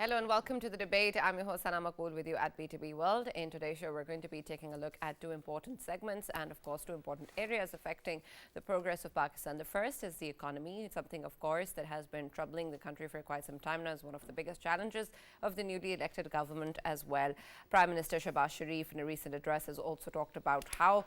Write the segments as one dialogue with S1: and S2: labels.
S1: Hello and welcome to the debate. I'm your host, Maqbool, with you at B2B World. In today's show, we're going to be taking a look at two important segments and, of course, two important areas affecting the progress of Pakistan. The first is the economy. It's something, of course, that has been troubling the country for quite some time now. It's one of the biggest challenges of the newly elected government as well. Prime Minister Shehbaz Sharif, in a recent address, has also talked about how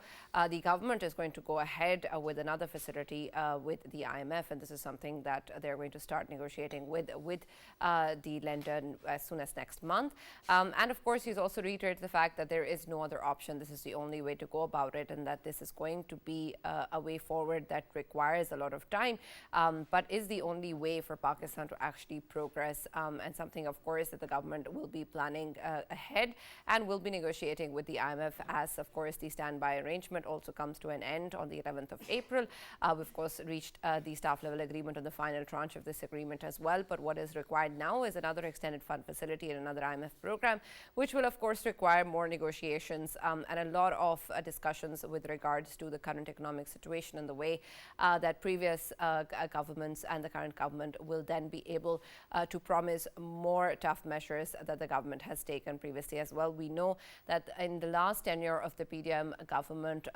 S1: the government is going to go ahead with another facility with the IMF, and this is something that they're going to start negotiating with the lender as soon as next month. And of course, he's also reiterated the fact that there is no other option. This is the only way to go about it, and that this is going to be a way forward that requires a lot of time, but is the only way for Pakistan to actually progress, and something, of course, that the government will be planning ahead and will be negotiating with the IMF as, of course, the standby arrangement also comes to an end on the 11th of April. We've, of course, reached the staff level agreement on the final tranche of this agreement as well, but what is required now is another extended fund facility and another IMF program, which will, of course, require more negotiations and a lot of discussions with regards to the current economic situation and the way that previous governments and the current government will then be able to promise more tough measures that the government has taken previously as well. We know that in the last tenure of the PDM government,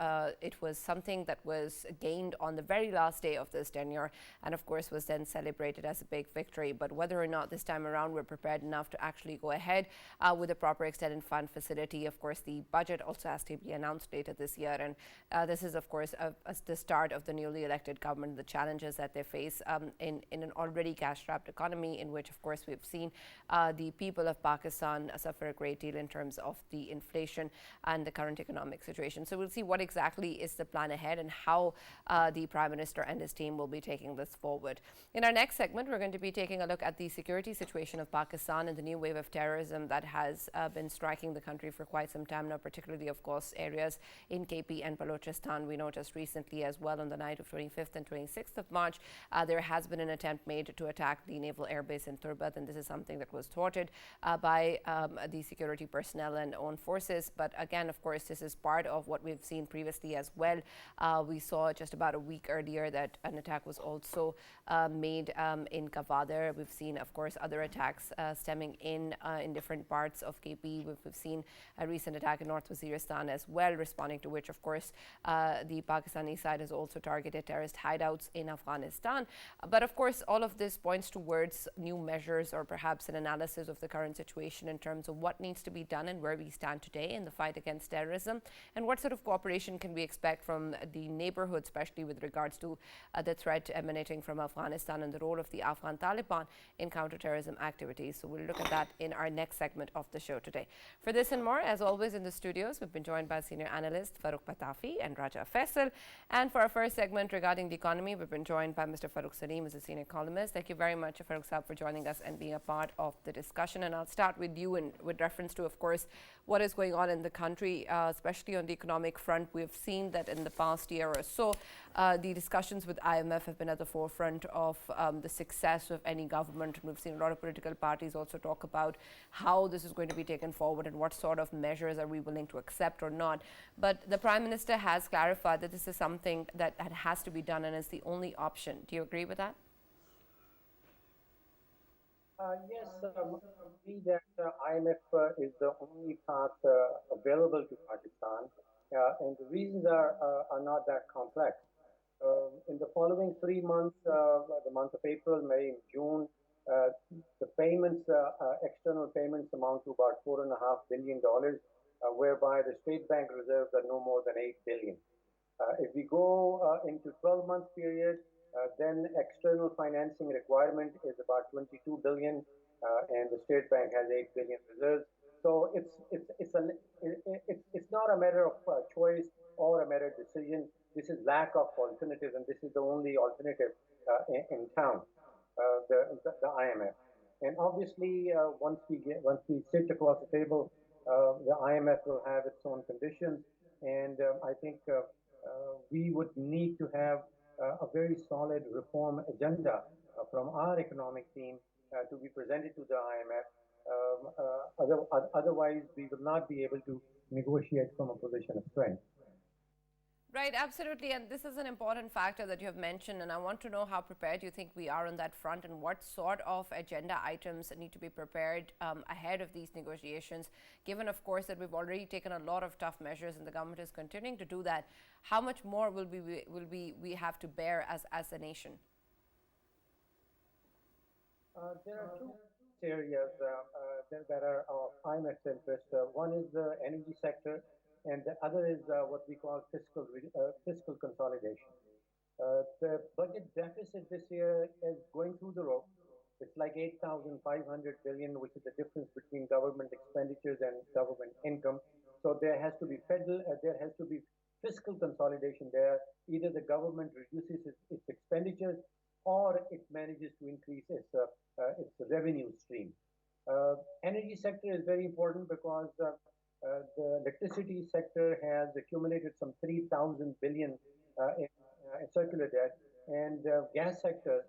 S1: it was something that was gained on the very last day of this tenure and, of course, was then celebrated as a big victory. But whether or not this time around we're prepared enough to actually go ahead with a proper extended fund facility. Of course, the budget also has to be announced later this year, and this is, of course, the start of the newly elected government, the challenges that they face in an already cash-strapped economy, in which, of course, we've seen the people of Pakistan suffer a great deal in terms of the inflation and the current economic situation. So we'll see what exactly is the plan ahead and how the Prime Minister and his team will be taking this forward. In our next segment, we're going to be taking a look at the security situation of Pakistan and the new wave of terrorism that has been striking the country for quite some time now, particularly, of course, areas in KP and Balochistan. We noticed recently as well on the night of 25th and 26th of March, there has been an attempt made to attack the naval airbase in Turbat, and this is something that was thwarted by the security personnel and own forces. But again, of course, this is part of what we've seen previously as well. We saw just about a week earlier that an attack was also made in Gwadar. We've seen, of course, other attacks stemming in different parts of KP. We've seen a recent attack in North Waziristan as well, responding to which, of course, the Pakistani side has also targeted terrorist hideouts in Afghanistan. But of course, all of this points towards new measures or perhaps an analysis of the current situation in terms of what needs to be done and where we stand today in the fight against terrorism, and what sort of cooperation can we expect from the neighborhood, especially with regards to the threat emanating from Afghanistan and the role of the Afghan Taliban in counterterrorism activities. So we'll look at that in our next segment of the show today. For this and more, as always, in the studios, we've been joined by senior analyst Farrukh Pitafi and Raja Faisal. And for our first segment regarding the economy, we've been joined by Mr. Farrukh Saleem, as a senior columnist. Thank you very much, Farrukh Saab, for joining us and being a part of the discussion. And I'll start with you, and with reference to, of course, what is going on in the country, especially on the economic front. We've seen that in the past year or so, the discussions with IMF have been at the forefront of the success of any government. We've seen a lot of political parties also talk about how this is going to be taken forward and what sort of measures are we willing to accept or not. But the Prime Minister has clarified that this is something that has to be done and is the only option. Do you agree with that?
S2: Yes, I agree that IMF is the only path available to Pakistan, and the reasons are not that complex. In the following 3 months, the month of April, May, and June, uh, the payments, external payments amount to about $4.5 billion, whereby the state bank reserves are no more than 8 billion. If we go into 12-month period, then external financing requirement is about 22 billion, and the state bank has 8 billion reserves. So it's not a matter of choice or a matter of decision. This is lack of alternative, and this is the only alternative in town, the IMF. And obviously, once we sit across the table, the IMF will have its own conditions, and I think we would need to have a very solid reform agenda from our economic team to be presented to the IMF. Otherwise, we will not be able to negotiate from a position of strength.
S1: Right, absolutely. And this is an important factor that you have mentioned. And I want to know how prepared you think we are on that front and what sort of agenda items need to be prepared ahead of these negotiations, given, of course, that we've already taken a lot of tough measures and the government is continuing to do that. How much more we have to bear as a nation?
S2: There are two areas that are of IMF's interest. One is the energy sector, and the other is what we call fiscal consolidation. The budget deficit this year is going through the roof. It's like 8,500 billion, which is the difference between government expenditures and government income. So there has to be fiscal consolidation there. Either the government reduces its expenditures or it manages to increase its revenue stream. Energy sector is very important because the electricity sector has accumulated some 3,000 billion in circular debt, and gas sector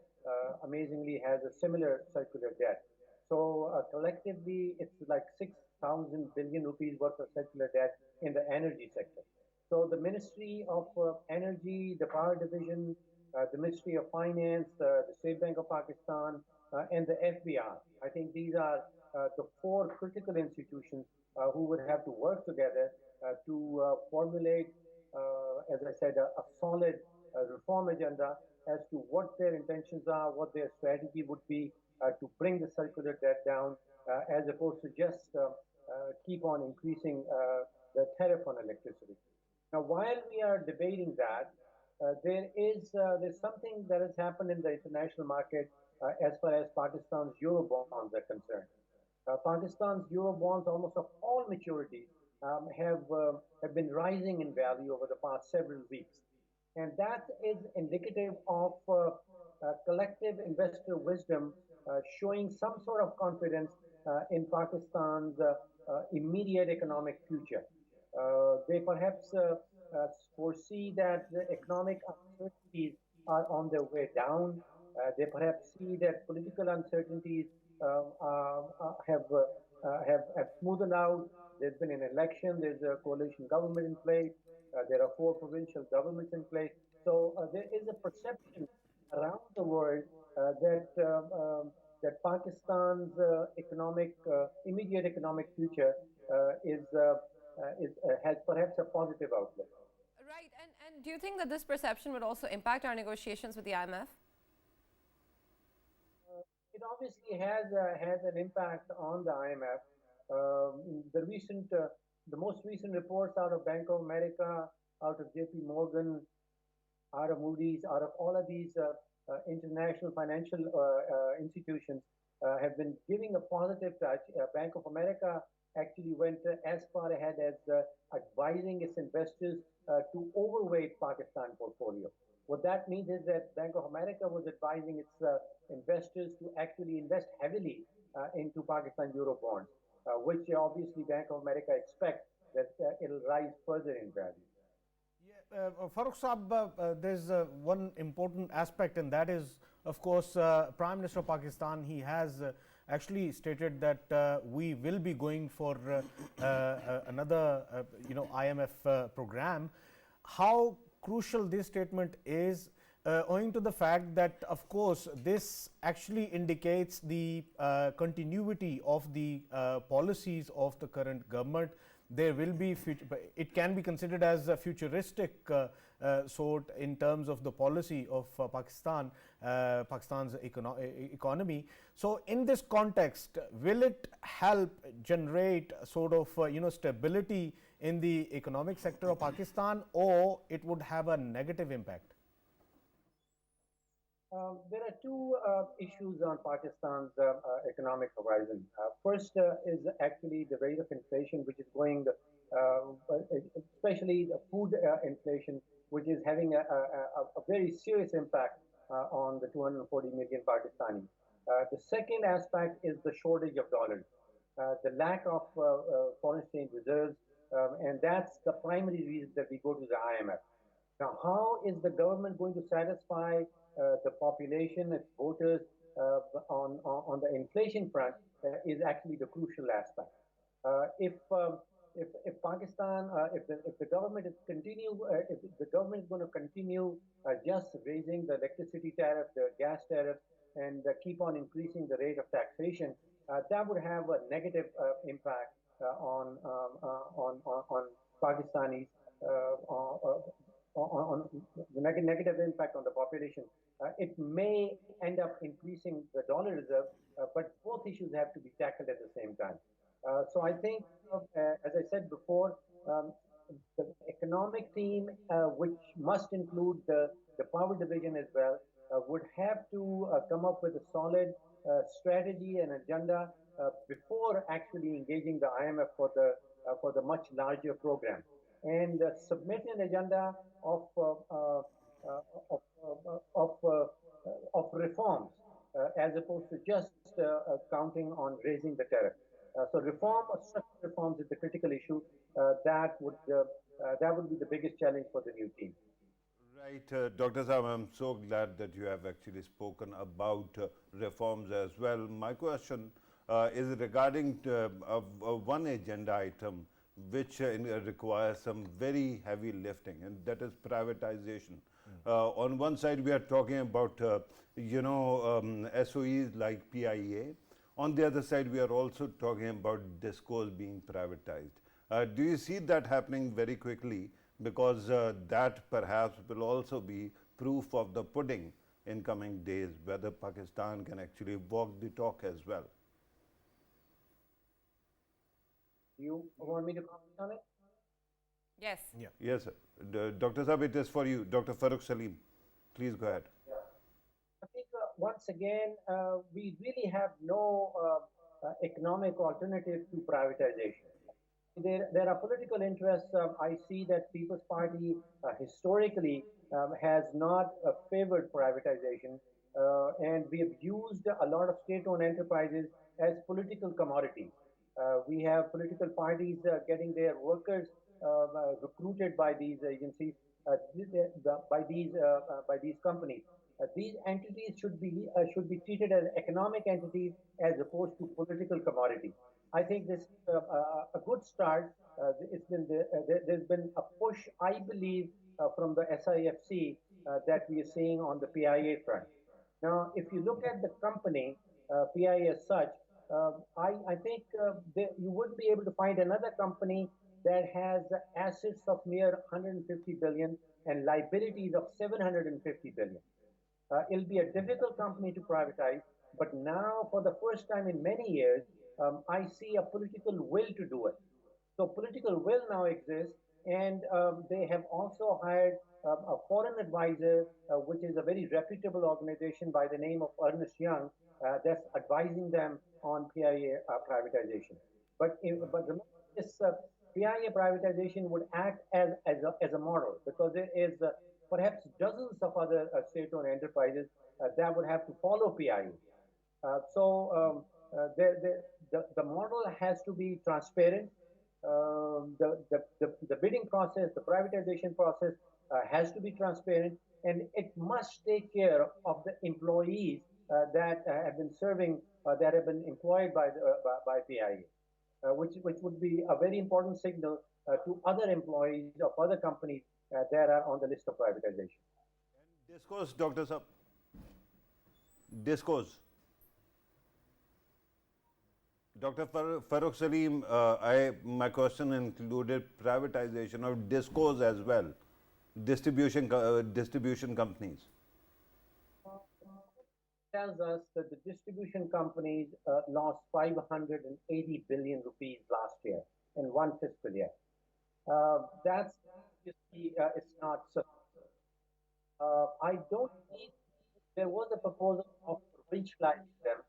S2: amazingly has a similar circular debt. So collectively, it's like 6,000 billion rupees worth of circular debt in the energy sector. So the Ministry of Energy, the Power Division, the Ministry of Finance, the State Bank of Pakistan, and the FBR. I think these are the four critical institutions who would have to work together to formulate, as I said, a solid reform agenda as to what their intentions are, what their strategy would be to bring the circular debt down, as opposed to just keep on increasing the tariff on electricity. Now, while we are debating that, there's something that has happened in the international market as far as Pakistan's euro bonds are concerned. Pakistan's euro bonds, almost of all maturities, have been rising in value over the past several weeks, and that is indicative of collective investor wisdom showing some sort of confidence in Pakistan's immediate economic future. They perhaps foresee that the economic uncertainties are on their way down. They perhaps see that political uncertainties have smoothened out. There's been an election. There's a coalition government in place. There are four provincial governments in place. So there is a perception around the world that Pakistan's immediate economic future has perhaps a positive outlook.
S1: Right. And do you think that this perception would also impact our negotiations with the IMF?
S2: It obviously has an impact on the IMF. The most recent reports out of Bank of America, out of JP Morgan, out of Moody's, out of all of these international financial institutions have been giving a positive touch. Bank of America actually went as far ahead as advising its investors to overweight Pakistan portfolio. What that means is that Bank of America was advising its investors to actually invest heavily into Pakistan euro bonds, which obviously Bank of America expects that it'll rise further in value.
S3: Yeah, Farrukh Saab, there's one important aspect, and that is, of course, Prime Minister of Pakistan. He has actually stated that we will be going for another, IMF program. How crucial this statement is, owing to the fact that, of course, this actually indicates the continuity of the policies of the current government. There will be it can be considered as a futuristic sort in terms of the policy of Pakistan's economy. So in this context, will it help generate sort of stability in the economic sector of Pakistan, or it would have a negative impact?
S2: There are two issues on Pakistan's economic horizon. First is actually the rate of inflation, which is going, especially the food inflation, which is having a very serious impact on the 240 million Pakistanis. The second aspect is the shortage of dollars, the lack of foreign exchange reserves, and that's the primary reason that we go to the IMF. Now, how is the government going to satisfy the population, its voters, on the inflation front is actually the crucial aspect. If if Pakistan, if the government is continue, if the government is going to continue just raising the electricity tariff, the gas tariff, and keep on increasing the rate of taxation, that would have a negative impact on Pakistanis, on the negative impact on the population. It may end up increasing the dollar reserve, but both issues have to be tackled at the same time. So I think, as I said before, the economic team, which must include the power division as well, would have to come up with a solid strategy and agenda before actually engaging the IMF for the much larger program, and submit an agenda of of of, uh, of reforms as opposed to just counting on raising the tariff. So reform or structural reforms is the critical issue that would be the biggest challenge for the new team.
S4: Right, Dr. Saab, I'm so glad that you have actually spoken about reforms as well. My question is regarding one agenda item which requires some very heavy lifting, and that is privatization. On one side, we are talking about, SOEs like PIA. On the other side, we are also talking about discos being privatized. Do you see that happening very quickly? Because that perhaps will also be proof of the pudding in coming days, whether Pakistan can actually walk the talk as well.
S2: Do you want me to comment on it?
S1: Yes.
S3: Yeah.
S4: Yes, Dr. Saab, it is for you. Dr. Farrukh Saleem, please go ahead.
S2: I think once again, we really have no economic alternative to privatization. There are political interests. I see that People's Party historically has not favored privatization, and we have used a lot of state-owned enterprises as political commodities. We have political parties getting their workers recruited by these agencies, by these companies. These entities should be treated as economic entities as opposed to political commodities. I think this is a good start. There's been a push, I believe, from the SIFC that we are seeing on the PIA front. Now, if you look at the company, PIA as such, I think you would be able to find another company that has assets of near 150 billion and liabilities of 750 billion. It'll be a difficult company to privatize, but now, for the first time in many years, I see a political will to do it. So political will now exists, and they have also hired a foreign advisor, which is a very reputable organization by the name of Ernst Young, that's advising them on PIA privatization. But remember, this PIA privatization would act as a model, because there is perhaps dozens of other state-owned enterprises that would have to follow PIA. The model has to be transparent. The bidding process, the privatization process has to be transparent, and it must take care of the employees that have been serving, that have been employed by PIA, which would be a very important signal to other employees of other companies that are on the list of privatization.
S4: And discourse, Dr. Saab. Discourse. Dr. Farrukh Saleem, my question included privatization of discos as well, distribution companies.
S2: Tells us that the distribution companies lost 580 billion rupees last year in one fiscal year. That's obviously it's not sufficient. I don't think there was a proposal of provincializing them.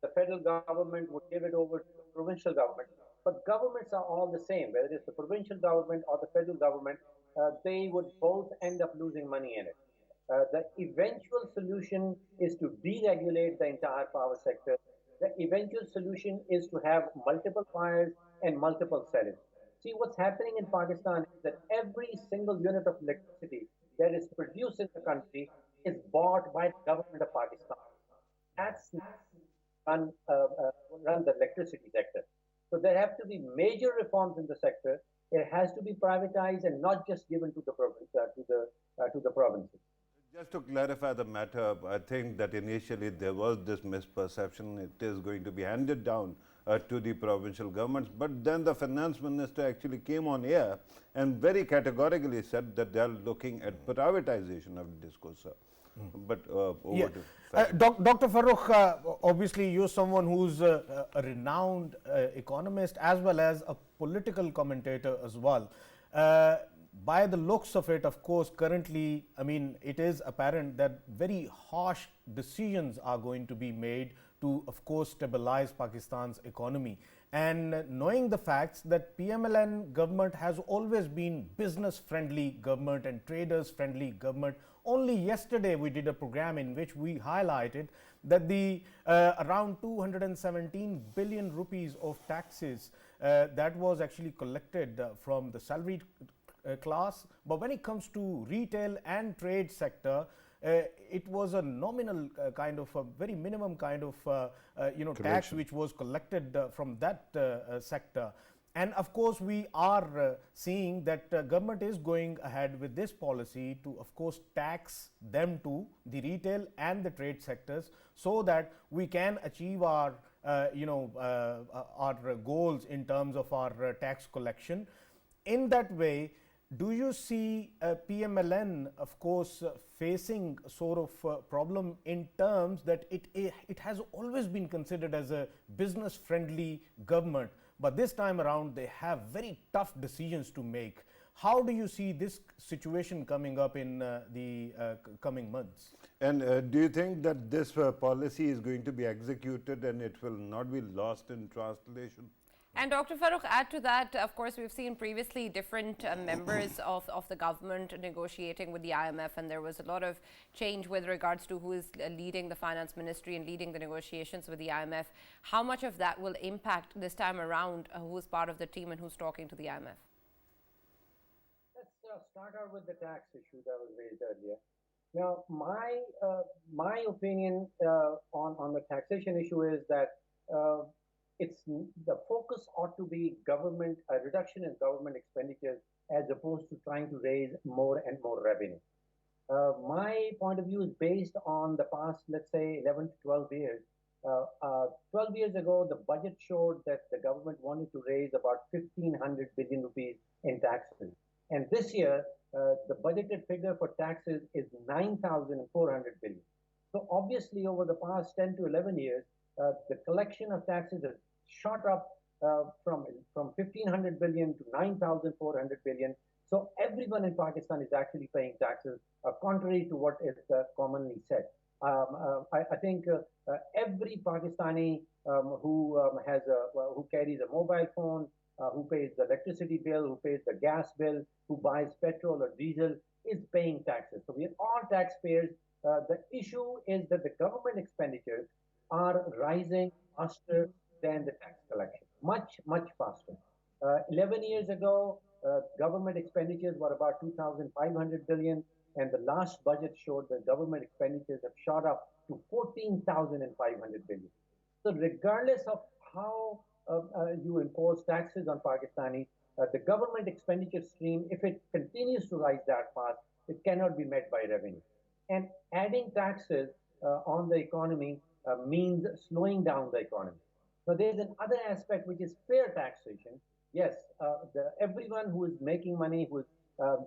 S2: The federal government would give it over to the provincial government, but governments are all the same, whether it's the provincial government or the federal government. They would both end up losing money in it. The eventual solution is to deregulate the entire power sector. The eventual solution is to have multiple buyers and multiple sellers. See, what's happening in Pakistan is that every single unit of electricity that is produced in the country is bought by the government of Pakistan. That's run the electricity sector. So there have to be major reforms in the sector. It has to be privatized and not just given to the provinces.
S4: Just to clarify the matter, I think that initially there was this misperception it is going to be handed down to the provincial governments, but then the finance minister actually came on air and very categorically said that they are looking at privatization of the discourse. But over to
S3: Dr. Farrukh, obviously you're someone who's a renowned economist as well as a political commentator as well. By the looks of it, of course, currently, I mean, it is apparent that very harsh decisions are going to be made to, of course, stabilize Pakistan's economy. And knowing the facts that PMLN government has always been business-friendly government and traders-friendly government. Only yesterday we did a program in which we highlighted that the around 217 billion rupees of taxes that was actually collected from the salaried class, but when it comes to retail and trade sector, it was a nominal kind of a very minimum kind of tax which was collected from that sector. And of course, we are seeing that government is going ahead with this policy to, of course, tax them to the retail and the trade sectors, so that we can achieve our our goals in terms of our tax collection. In that way, do you see PMLN, of course, facing sort of problem in terms that it has always been considered as a business-friendly government, but this time around they have very tough decisions to make? How do you see this situation coming up in the coming months?
S4: And do you think that this policy is going to be executed and it will not be lost in translation?
S1: And Dr. Farrukh, add to that, of course, we've seen previously different members of the government negotiating with the IMF, and there was a lot of change with regards to who is leading the finance ministry and leading the negotiations with the IMF. How much of that will impact this time around who's part of the team and who's talking to the IMF?
S2: Let's start out with the tax issue that was raised earlier. Now, my opinion on the taxation issue is that the focus ought to be a reduction in government expenditures as opposed to trying to raise more and more revenue. My point of view is based on the past, let's say, 11 to 12 years. 12 years ago, the budget showed that the government wanted to raise about 1,500 billion rupees in taxes. And this year, the budgeted figure for taxes is 9,400 billion. So obviously, over the past 10 to 11 years, the collection of taxes has shot up from 1,500 billion to 9,400 billion. So everyone in Pakistan is actually paying taxes, contrary to what is commonly said. I think every Pakistani who carries a mobile phone, who pays the electricity bill, who pays the gas bill, who buys petrol or diesel, is paying taxes. So we are all taxpayers. The issue is that the government expenditures are rising faster than the tax collection, much, much faster. 11 years ago, government expenditures were about 2,500 billion, and the last budget showed that government expenditures have shot up to 14,500 billion. So regardless of how you impose taxes on Pakistanis, the government expenditure stream, if it continues to rise that fast, it cannot be met by revenue. And adding taxes on the economy means slowing down the economy. So there's another aspect which is fair taxation. Yes, everyone who is making money, who is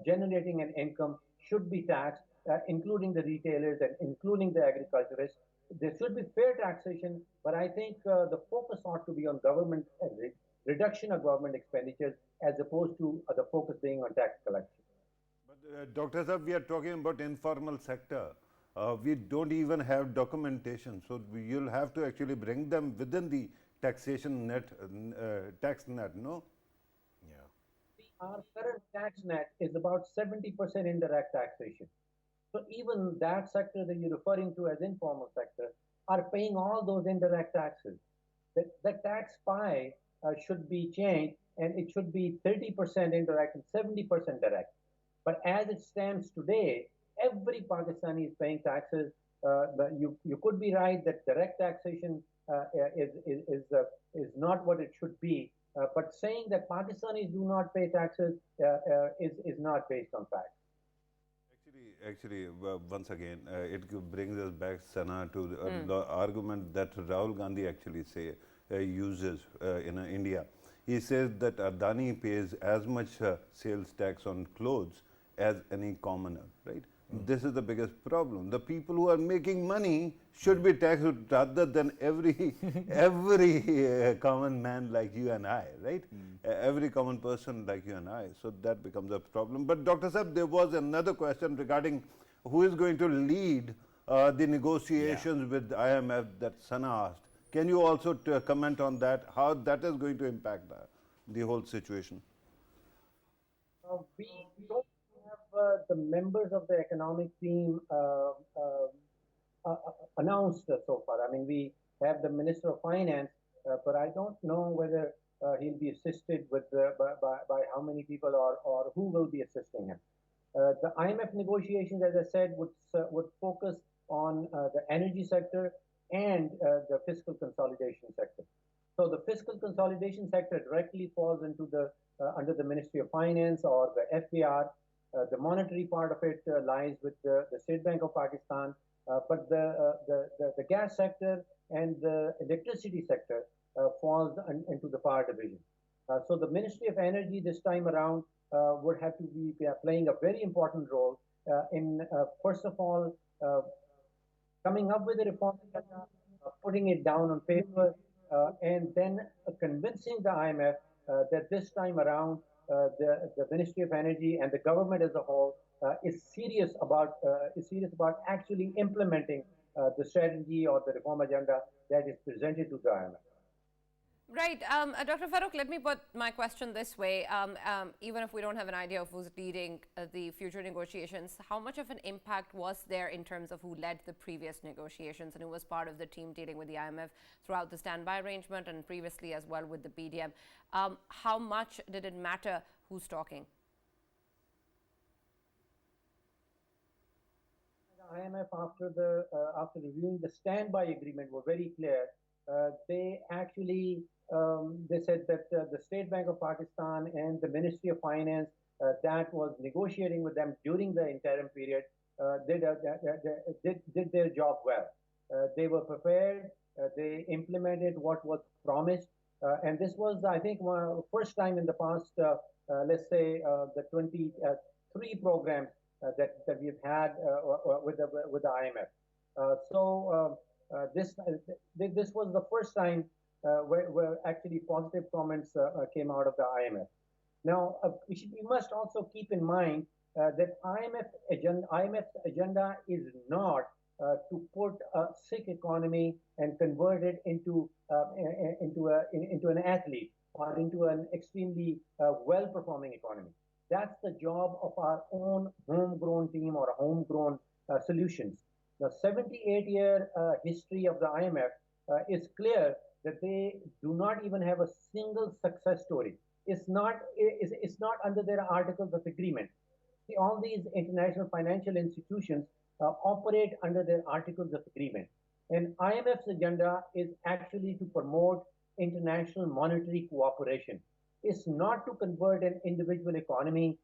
S2: generating an income, should be taxed, including the retailers and including the agriculturists. There should be fair taxation, but I think the focus ought to be on government reduction of government expenditures as opposed to the focus being on tax collection.
S4: But Dr. Saab, we are talking about informal sector. We don't even have documentation, so you'll have to actually bring them within the taxation net, tax net, no?
S2: Yeah. Our current tax net is about 70% indirect taxation. So even that sector that you're referring to as informal sector are paying all those indirect taxes. The tax pie should be changed, and it should be 30% indirect and 70% direct. But as it stands today, every Pakistani is paying taxes. You could be right that direct taxation is not what it should be, But saying that Pakistanis do not pay taxes is not based on fact.
S4: Once again, brings us back, Sana, to the argument that Rahul Gandhi actually uses in India. He says that Adani pays as much sales tax on clothes as any commoner, right? This is the biggest problem. The people who are making money should be taxed rather than every common man like you and I, right? Every common person like you and I. So that becomes a problem. But Dr. Saab, there was another question regarding who is going to lead the negotiations with IMF that Sana asked. Can you also comment on that, how that is going to impact the whole situation?
S2: We don't have the members of the economic team announced so far. I mean, we have the Minister of Finance, but I don't know whether he'll be assisted with by how many people or who will be assisting him. The IMF negotiations, as I said, would focus on the energy sector and the fiscal consolidation sector. So the fiscal consolidation sector directly falls into the under the Ministry of Finance or the FBR. The monetary part of it lies with the State Bank of Pakistan, but the gas sector and the electricity sector falls into the power division. So the Ministry of Energy this time around would have to be playing a very important role in, first of all, coming up with a reform agenda, putting it down on paper, and then convincing the IMF that this time around the Ministry of Energy and the government as a whole is serious about actually implementing the strategy or the reform agenda that is presented to the IMF.
S1: Right. Dr. Farrukh, let me put my question this way. Even if we don't have an idea of who's leading the future negotiations, how much of an impact was there in terms of who led the previous negotiations and who was part of the team dealing with the IMF throughout the standby arrangement and previously as well with the BDM? How much did it matter who's talking?
S2: The IMF, after reviewing the standby agreement, were very clear. They actually they said that the State Bank of Pakistan and the Ministry of Finance that was negotiating with them during the interim period did their job well. They were prepared. They implemented what was promised, and this was, I think, first time in the past, let's say, the 23 programs that we've had with the IMF. This was the first time where actually positive comments came out of the IMF. Now, we must also keep in mind that IMF's agenda is not to put a sick economy and convert it into an athlete or into an extremely well-performing economy. That's the job of our own homegrown team or homegrown solutions. The 78-year history of the IMF is clear that they do not even have a single success story. It's not under their articles of agreement. See, all these international financial institutions operate under their articles of agreement. And IMF's agenda is actually to promote international monetary cooperation. It's not to convert an individual economy,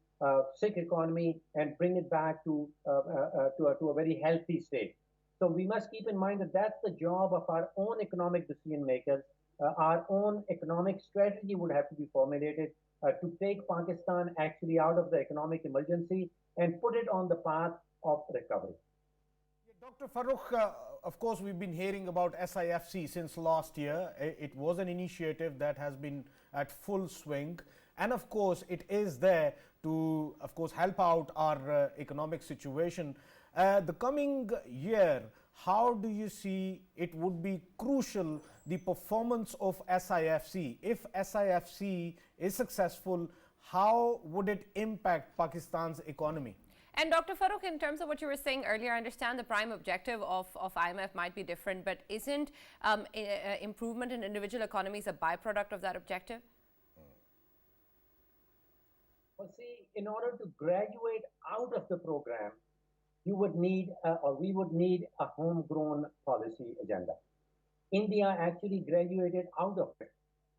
S2: sick economy, and bring it back to a very healthy state. So we must keep in mind that that's the job of our own economic decision makers. Our own economic strategy would have to be formulated to take Pakistan actually out of the economic emergency and put it on the path of recovery.
S3: Dr. Farrukh, of course, we've been hearing about SIFC since last year. It was an initiative that has been at full swing. And of course, it is there to, of course, help out our economic situation. The coming year, how do you see it would be crucial, the performance of SIFC? If SIFC is successful, how would it impact Pakistan's economy?
S1: And Dr. Farrukh, in terms of what you were saying earlier, I understand the prime objective of IMF might be different, but isn't improvement in individual economies a byproduct of that objective?
S2: Well, see, in order to graduate out of the program, you would need, we would need a homegrown policy agenda. India actually graduated out of it.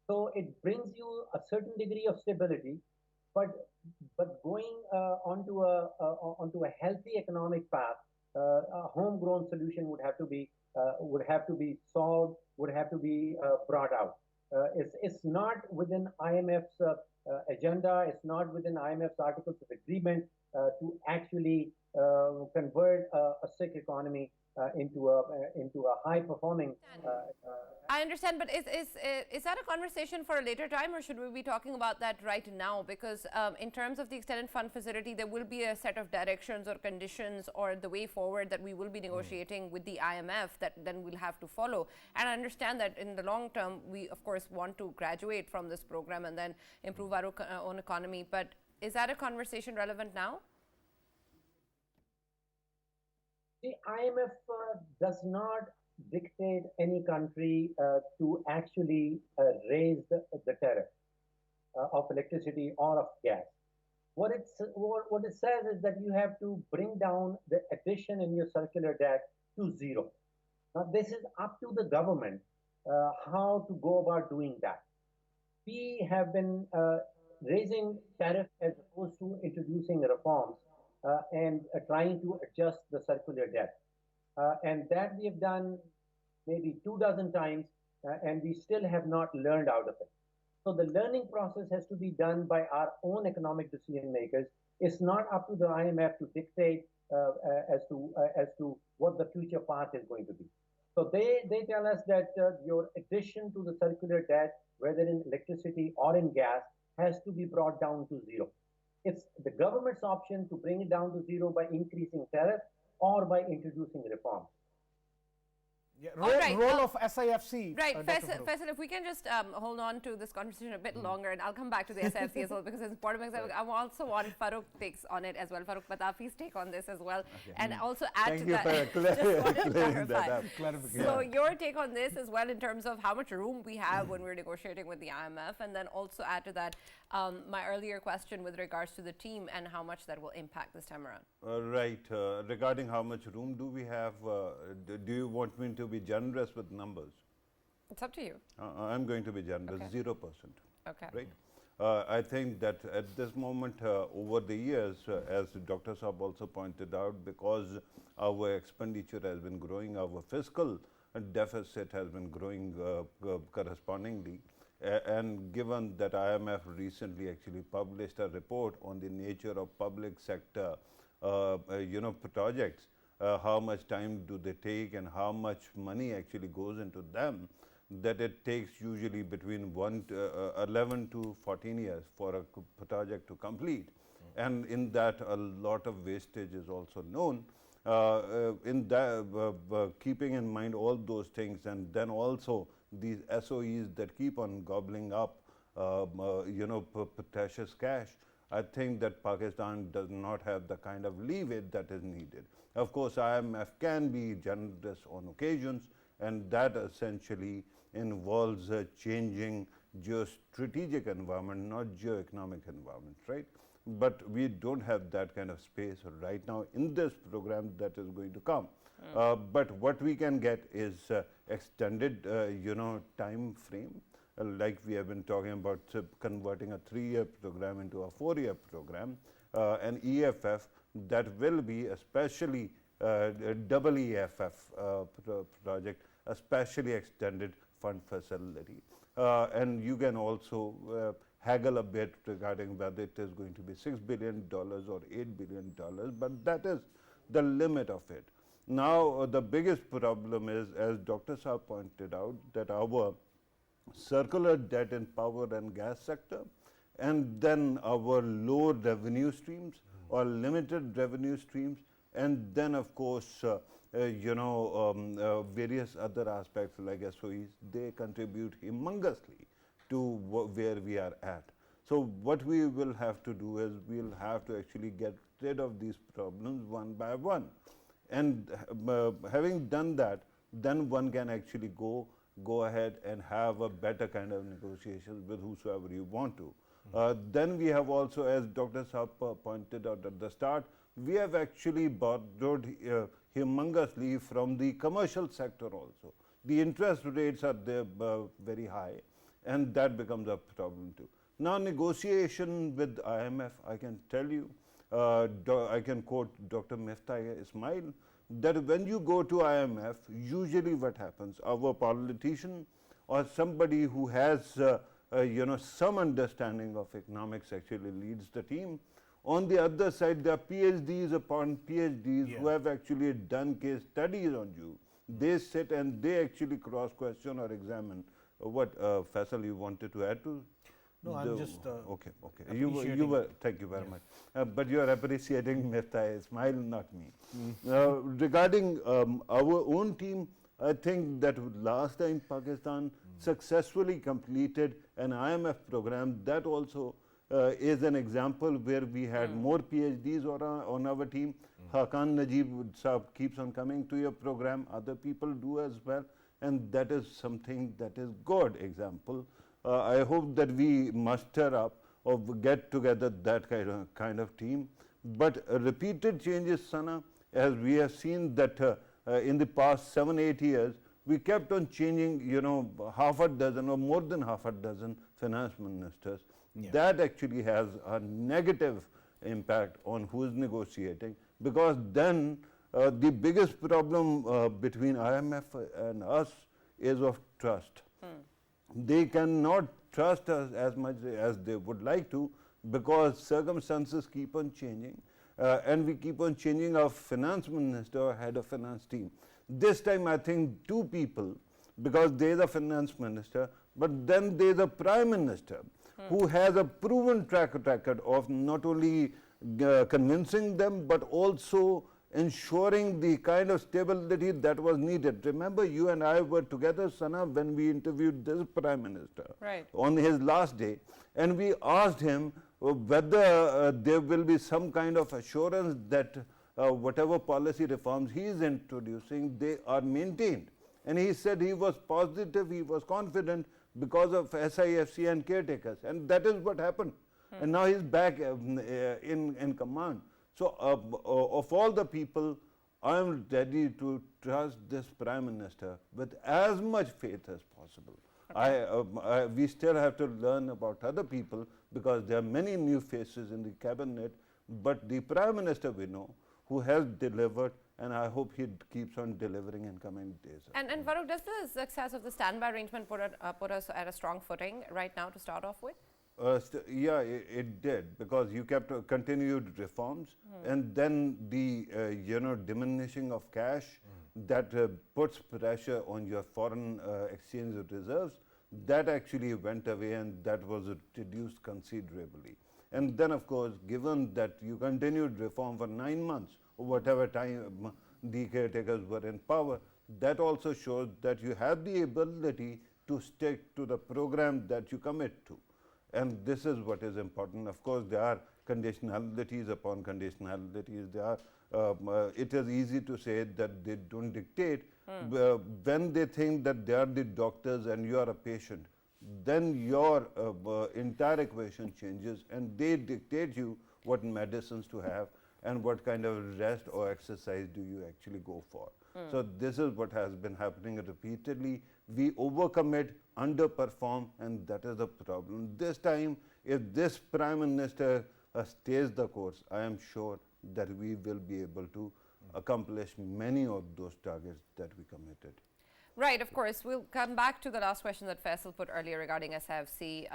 S2: So it brings you a certain degree of stability, but going onto a healthy economic path, a homegrown solution would have to be solved, would have to be brought out. It's not within IMF's agenda. It's not within IMF's articles of agreement to actually convert a sick economy into a high performing.
S1: I understand, but is that a conversation for a later time, or should we be talking about that right now? Because in terms of the extended fund facility, there will be a set of directions or conditions or the way forward that we will be negotiating with the IMF that then we'll have to follow. And I understand that in the long term, we of course want to graduate from this program and then improve our own economy. But is that a conversation relevant now?
S2: The IMF does not dictate any country to actually raise the tariff of electricity or of gas. What it says is that you have to bring down the addition in your circular debt to zero. Now, this is up to the government how to go about doing that. We have been raising tariffs as opposed to introducing reforms and trying to adjust the circular debt. And that we have done maybe 24 times, and we still have not learned out of it. So the learning process has to be done by our own economic decision makers. It's not up to the IMF to dictate as to what the future path is going to be. So they tell us that your addition to the circular debt, whether in electricity or in gas, has to be brought down to zero. It's the government's option to bring it down to zero by increasing tariff or by introducing reforms.
S3: Yeah, role of SIFC.
S1: Right, Faisal, if we can just hold on to this conversation a bit longer, and I'll come back to the SIFC as well, because it's important. I also want Farrukh takes on it as well, Farrukh Pitafi's take on this as well, and also add to that. Just want to clarify. So your take on this as well in terms of how much room we have when we're negotiating with the IMF, and then also add to that my earlier question with regards to the team and how much that will impact this time around.
S4: Right. Regarding how much room do we have, do you want me to be generous with numbers?
S1: It's up to you.
S4: I'm going to be generous, 0%.
S1: Okay.
S4: Right. I think that at this moment, over the years, as Dr. Saab also pointed out, because our expenditure has been growing, our fiscal deficit has been growing correspondingly. And given that IMF recently actually published a report on the nature of public sector, projects, how much time do they take and how much money actually goes into them, that it takes usually between 11 to 14 years for a project to complete. And in that, a lot of wastage is also known. In that, keeping in mind all those things, and then also these SOEs that keep on gobbling up, precious cash, I think that Pakistan does not have the kind of leeway that is needed. Of course, IMF can be generous on occasions, and that essentially involves changing geostrategic environment, not geoeconomic environment, right? But we don't have that kind of space right now in this program that is going to come. But what we can get is extended, time frame, like we have been talking about converting a 3-year program into a 4-year program, an EFF that will be especially double EFF project, especially extended fund facility. And you can also haggle a bit regarding whether it is going to be $6 billion or $8 billion, but that is the limit of it. Now, the biggest problem is, as Dr. Saab pointed out, that our circular debt in power and gas sector, and then our low revenue streams or limited revenue streams, and then of course, various other aspects like SOEs, they contribute humongously to where we are at. So what we will have to do is we'll have to actually get rid of these problems one by one. And having done that, then one can actually go ahead and have a better kind of negotiations with whosoever you want to. Then we have also, as Dr. Saab pointed out at the start, we have actually borrowed humongously from the commercial sector also. The interest rates are there, very high, and that becomes a problem too. Now, negotiation with IMF, I can tell you, I can quote Dr. Miftah Ismail, that when you go to IMF, usually what happens, our politician or somebody who has some understanding of economics actually leads the team. On the other side, there are PhDs upon PhDs who have actually done case studies on you. They sit and they actually cross-question or examine. What, Faisal, you wanted to add to?
S3: No, I'm just
S4: okay. You were. Thank you very much. But you are appreciating Miftah Ismail, not me. Regarding our own team, I think that last time Pakistan successfully completed an IMF program. That also is an example where we had more PhDs on our team. Hakan Najib Saab keeps on coming to your program. Other people do as well, and that is something that is good example. I hope that we muster up or get together that kind of team. But repeated changes, Sana, as we have seen that in the past 7-8 years, we kept on changing, half a dozen or more than half a dozen finance ministers. Yeah. That actually has a negative impact on who is negotiating, because then the biggest problem between IMF and us is of trust. They cannot trust us as much as they would like to, because circumstances keep on changing, and we keep on changing our finance minister or head of finance team. This time I think two people, because there is a finance minister, but then there is a prime minister who has a proven track record of not only convincing them, but also ensuring the kind of stability that was needed. Remember, you and I were together, Sana, when we interviewed this Prime Minister on his last day, and we asked him whether there will be some kind of assurance that whatever policy reforms he is introducing, they are maintained. And he said he was positive, he was confident because of SIFC and caretakers, and that is what happened. And now he's back in command. So, of all the people, I am ready to trust this Prime Minister with as much faith as possible. We still have to learn about other people, because there are many new faces in the cabinet, but the Prime Minister we know, who has delivered, and I hope he keeps on delivering in coming days.
S1: And Farrukh, does the success of the standby arrangement put us at a strong footing right now to start off with?
S4: Yeah, it did, because you kept continued reforms, and then the diminishing of cash that puts pressure on your foreign exchange reserves. That actually went away, and that was reduced considerably. And then, of course, given that you continued reform for 9 months or whatever time the caretakers were in power, that also shows that you have the ability to stick to the program that you commit to. And this is what is important. Of course, there are conditionalities upon conditionalities. There are, it is easy to say that they don't dictate. When they think that they are the doctors and you are a patient, then your entire equation changes, and they dictate you what medicines to have and what kind of rest or exercise do you actually go for. So this is what has been happening repeatedly. We overcommit, underperform, and that is the problem. This time, if this Prime Minister stays the course, I am sure that we will be able to accomplish many of those targets that we committed.
S1: Right, of course. We'll come back to the last question that Faisal put earlier regarding SIFC,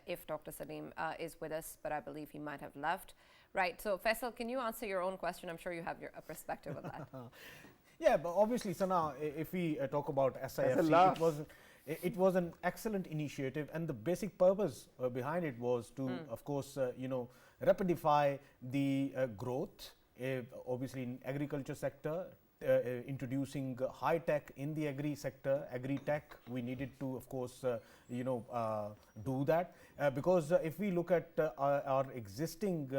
S1: if Dr. Saleem is with us, but I believe he might have left. Right, so Faisal, can you answer your own question? I'm sure you have a perspective on that.
S3: Yeah, but obviously, Sana, if we talk about SIFC, it was an excellent initiative, and the basic purpose behind it was to, of course, rapidify the growth, obviously in agriculture sector, introducing high tech in the agri sector, agri tech. We needed to, of course, do that, because if we look at our existing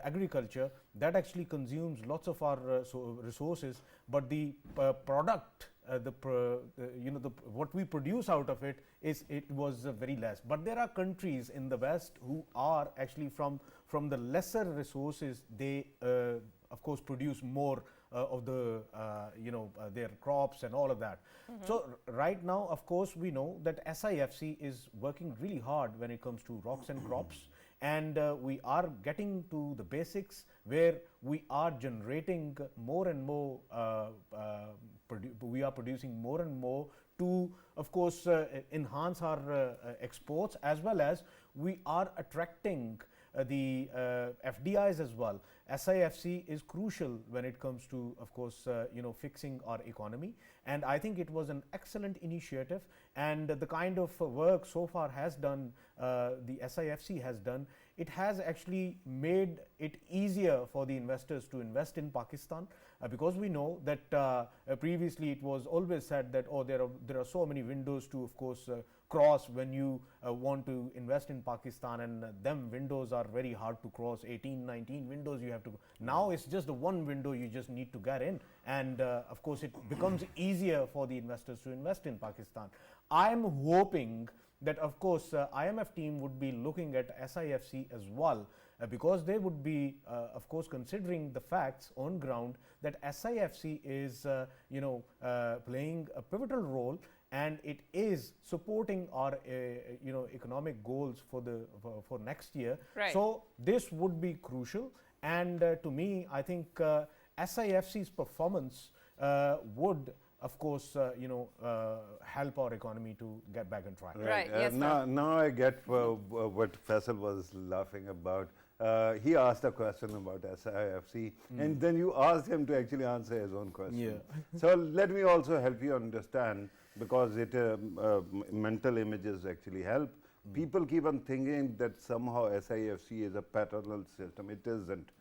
S3: agriculture, that actually consumes lots of our resources, but the product, what we produce out of it was very less. But there are countries in the West who are actually from the lesser resources, they of course produce more of the their crops and all of that. So right now, of course, we know that SIFC is working really hard when it comes to rocks and crops, and we are getting to the basics where we are generating more and more, we are producing more and more to, of course, enhance our exports, as well as we are attracting the FDIs as well. SIFC is crucial when it comes to, of course, fixing our economy, and I think it was an excellent initiative, and the kind of work so far has done, the SIFC has done, it has actually made it easier for the investors to invest in Pakistan, because we know that previously it was always said that, oh, there are so many windows to, of course, cross when you want to invest in Pakistan, and them windows are very hard to cross. 18, 19 windows you have to go. Now it's just the one window you just need to get in, and of course it becomes easier for the investors to invest in Pakistan. I am hoping that, of course, IMF team would be looking at SIFC as well, because they would be, of course, considering the facts on ground that SIFC is, playing a pivotal role, and it is supporting our, economic goals for next year.
S1: Right.
S3: So this would be crucial, and to me, I think SIFC's performance would, of course, help our economy to get back on track.
S1: Right. Yes,
S4: now I get what Faisal was laughing about. He asked a question about SIFC, and then you asked him to actually answer his own question.
S3: Yeah.
S4: So let me also help you understand, because it mental images actually help. People keep on thinking that somehow SIFC is a parallel system. It isn't.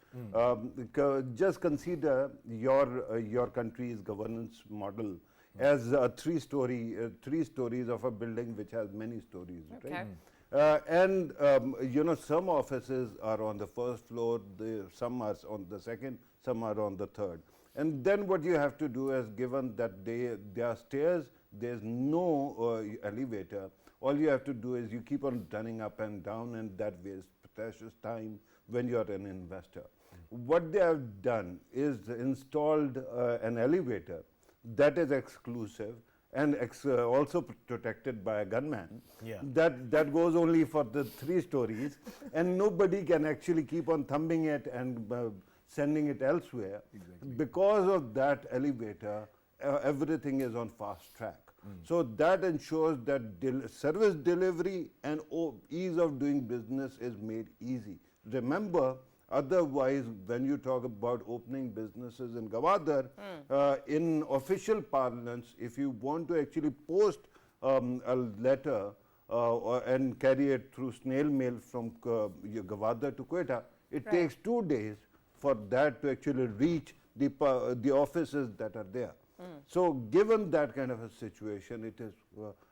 S4: Just consider your country's governance model as a three stories of a building which has many stories.
S1: Okay.
S4: Right? Some offices are on the first floor, some are on the second, some are on the third. And then what you have to do is, given that there are stairs, there's no elevator, all you have to do is you keep on running up and down, and that wastes precious time when you are an investor. What they have done is installed an elevator that is exclusive and also protected by a gunman.
S3: Yeah.
S4: That goes only for the 3 stories, and nobody can actually keep on thumbing it and sending it elsewhere. Exactly. Because of that elevator, everything is on fast track. So that ensures that service delivery and ease of doing business is made easy. Remember, otherwise, when you talk about opening businesses in Gwadar, in official parlance, if you want to actually post a letter and carry it through snail mail from Gwadar to Quetta, it takes 2 days for that to actually reach the offices that are there. So given that kind of a situation, it is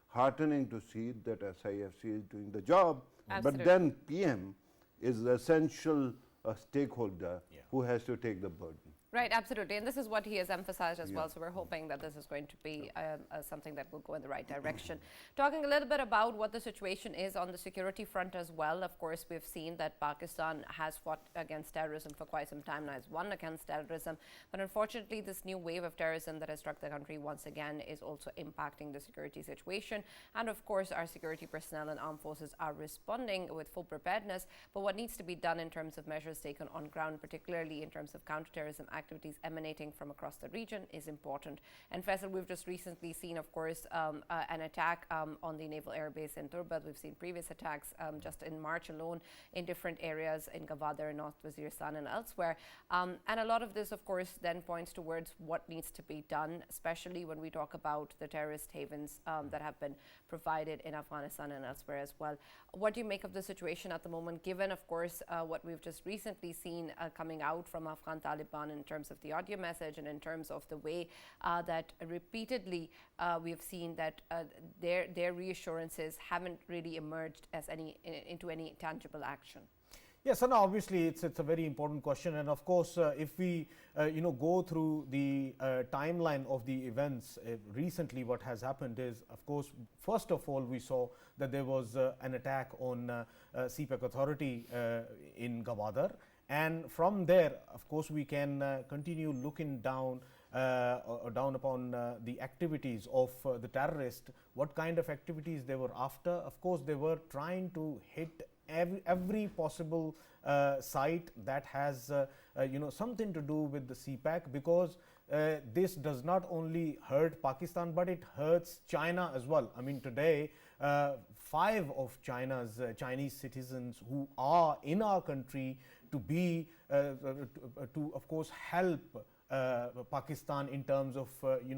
S4: heartening to see that SIFC is doing the job.
S1: Absolutely.
S4: But then PM is the essential stakeholder who has to take the burden.
S1: Right, absolutely. And this is what he has emphasized as well. So we're hoping that this is going to be something that will go in the right direction. Talking a little bit about what the situation is on the security front as well. Of course, we've seen that Pakistan has fought against terrorism for quite some time now, has won against terrorism. But unfortunately, this new wave of terrorism that has struck the country once again is also impacting the security situation. And of course, our security personnel and armed forces are responding with full preparedness. But what needs to be done in terms of measures taken on ground, particularly in terms of counterterrorism activities emanating from across the region, is important. And Faisal, we've just recently seen, of course, an attack on the Naval Air Base in Turbad. We've seen previous attacks just in March alone in different areas in Gwadar, North Waziristan and elsewhere. And a lot of this, of course, then points towards what needs to be done, especially when we talk about the terrorist havens that have been provided in Afghanistan and elsewhere as well. What do you make of the situation at the moment, given, of course, what we've just recently seen coming out from Afghan Taliban in terms of the audio message and in terms of the way that repeatedly we've seen that their reassurances haven't really emerged as into any tangible action?
S3: Yes, and obviously it's a very important question, and of course, if we go through the timeline of the events recently, what has happened is, of course, first of all, we saw that there was an attack on CPEC authority in Gwadar, And from there, of course, we can continue looking down down upon the activities of the terrorists, what kind of activities they were after. Of course, they were trying to hit every possible site that has something to do with the CPAC, because this does not only hurt Pakistan, but it hurts China as well. I mean, today 5 of China's Chinese citizens who are in our country to be to of course help Pakistan in terms of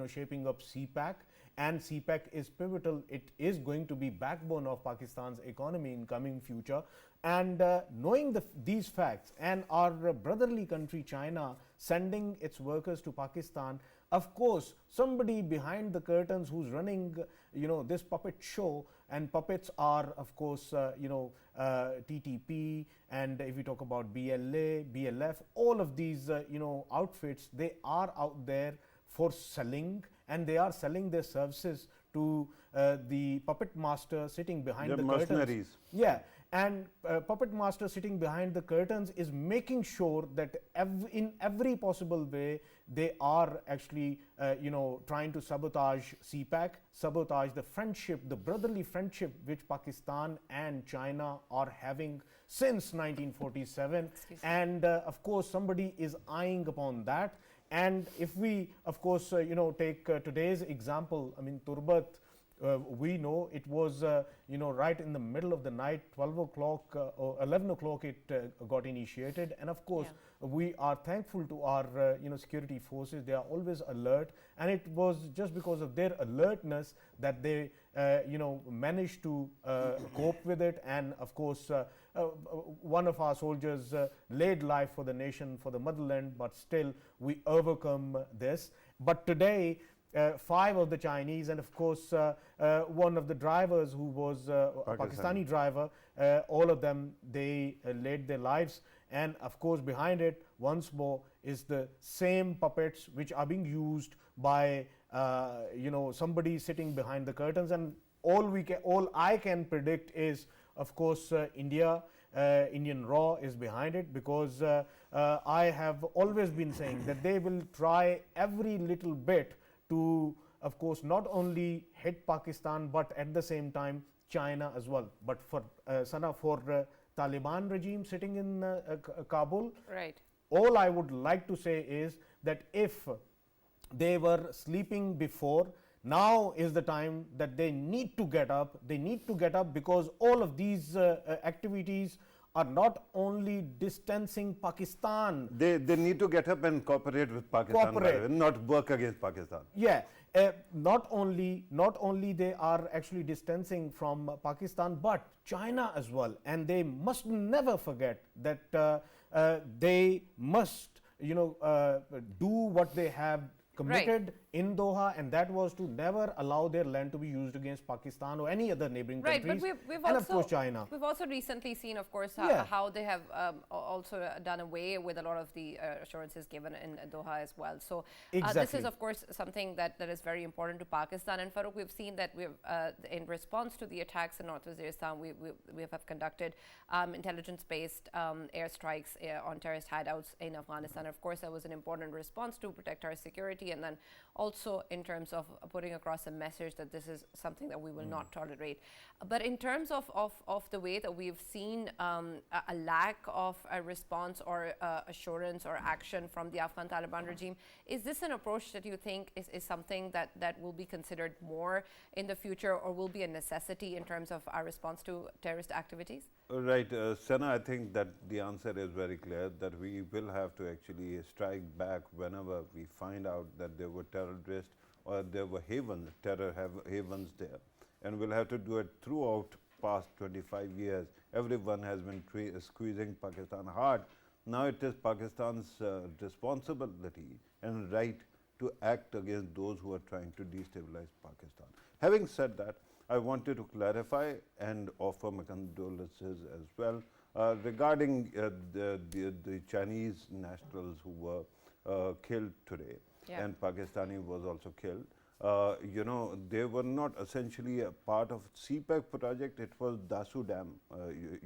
S3: shaping up CPAC, and CPAC is pivotal. It is going to be backbone of Pakistan's economy in coming future. And knowing these facts, and our brotherly country China sending its workers to Pakistan, of course somebody behind the curtains who's running this puppet show, and puppets are of course TTP, and if we talk about BLA, BLF, all of these outfits, they are out there for selling, and they are selling their services to the puppet master sitting behind the curtains. Yeah, and puppet master sitting behind the curtains is making sure that in every possible way they are actually trying to sabotage CPAC, sabotage the friendship, the brotherly friendship which Pakistan and China are having since 1947. And of course somebody is eyeing upon that. And if we of course take today's example, I mean, Turbat, we know it was right in the middle of the night, 12 o'clock or 11 o'clock it got initiated. And of course we are thankful to our security forces. They are always alert, and it was just because of their alertness that they managed to cope with it. And of course one of our soldiers laid life for the nation, for the motherland, but still we overcome this. But today 5 of the Chinese, and of course one of the drivers who was a Pakistani driver, all of them, they laid their lives. And of course behind it once more is the same puppets which are being used by somebody sitting behind the curtains. And all I can predict is, of course, Indian Raw is behind it, because I have always been saying that they will try every little bit to, of course, not only hit Pakistan but at the same time China as well. But for Sana, for Taliban regime sitting in Kabul,
S1: right,
S3: all I would like to say is that if they were sleeping before, now is the time that they need to get up. They need to get up, because all of these activities are not only distancing Pakistan.
S4: They need to get up and cooperate with Pakistan, not work against Pakistan.
S3: Yeah, not only they are actually distancing from Pakistan, but China as well. And they must never forget that they must do what they have committed in Doha, and that was to never allow their land to be used against Pakistan or any other neighboring countries,
S1: but we've
S3: and
S1: also,
S3: of course China.
S1: We've also recently seen, of course, how they have also done away with a lot of the assurances given in Doha as well. So this is, of course, something that is very important to Pakistan. And Farrukh, we've seen that we've in response to the attacks in North Waziristan, we have conducted intelligence-based airstrikes on terrorist hideouts in Afghanistan. Of course, that was an important response to protect our security, and then also in terms of putting across a message that this is something that we will not tolerate. But in terms of the way that we've seen a lack of a response or assurance or action from the Afghan Taliban regime, is this an approach that you think is something that will be considered more in the future, or will be a necessity in terms of our response to terrorist activities?
S4: Right, Sana, I think that the answer is very clear, that we will have to actually strike back whenever we find out that there were terrorists or there were terror havens there. And we'll have to do it throughout past 25 years. Everyone has been squeezing Pakistan hard. Now it is Pakistan's responsibility and right to act against those who are trying to destabilize Pakistan. Having said that, I wanted to clarify and offer my condolences as well regarding the Chinese nationals who were killed today, and Pakistani was also killed. you know, they were not essentially a part of CPEC project. It was Dasu Dam,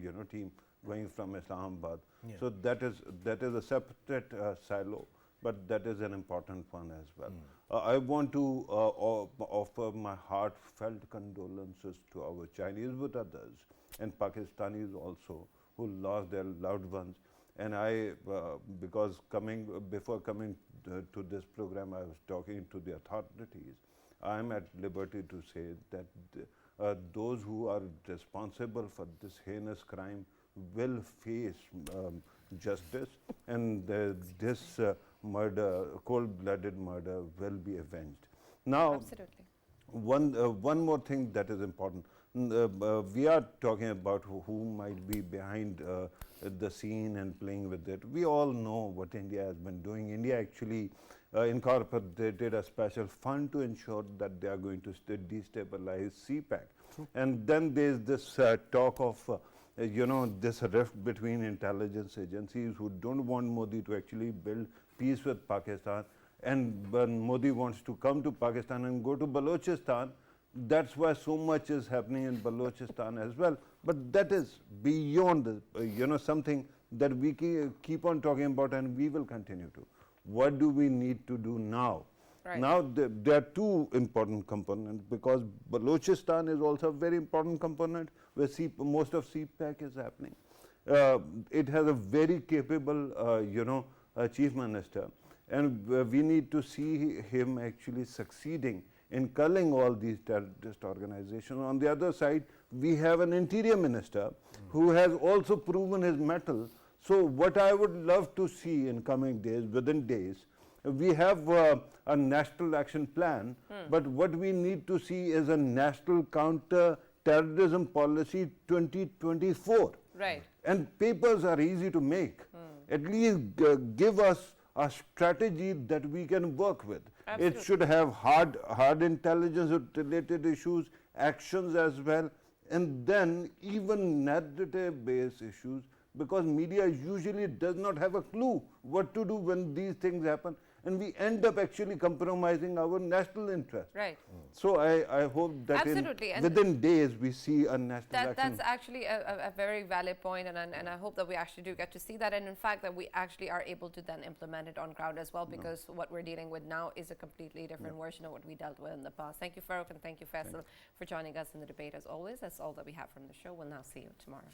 S4: you know, team going from Islamabad. So that is a separate silo, but that is an important one as well. I want to offer my heartfelt condolences to our Chinese brothers and Pakistanis also who lost their loved ones. And I, because before coming to this program, I was talking to the authorities. I am at liberty to say that those who are responsible for this heinous crime will face justice, and this murder, cold-blooded murder, will be avenged. Now,
S1: Absolutely.
S4: one more thing that is important. We are talking about who might be behind the scene and playing with it. We all know what India has been doing. India actually incorporated a special fund to ensure that they are going to destabilize CPEC. And then there is this talk of you know, this rift between intelligence agencies who don't want Modi to actually build peace with Pakistan, and when Modi wants to come to Pakistan and go to Balochistan, that's why so much is happening in Balochistan as well. But that is beyond, you know, something that we keep on talking about, and we will continue to. What do we need to do now?
S1: Right.
S4: Now, there are two important components, because Balochistan is also a very important component where most of CPEC is happening. It has a very capable, you know, chief minister, and we need to see him actually succeeding in culling all these terrorist organizations. On the other side, we have an interior minister who has also proven his mettle. So what I would love to see in coming days, within days, we have a national action plan, but what we need to see is a national counter-terrorism policy 2024.
S1: Right.
S4: And papers are easy to make. At least give us a strategy that we can work with.
S1: Absolutely.
S4: It should have hard intelligence related issues, actions as well, and then even narrative-based issues, because media usually does not have a clue what to do when these things happen, and we end up actually compromising our national interest.
S1: Right.
S4: So I hope that
S1: Absolutely.
S4: within days we see a national action.
S1: That's actually a very valid point, and I hope that we actually do get to see that, and in fact that we actually are able to then implement it on ground as well, because what we're dealing with now is a completely different version of what we dealt with in the past. Thank you, Farrukh, and thank you, Faisal, for joining us in the debate as always. That's all that we have from the show. We'll now see you tomorrow.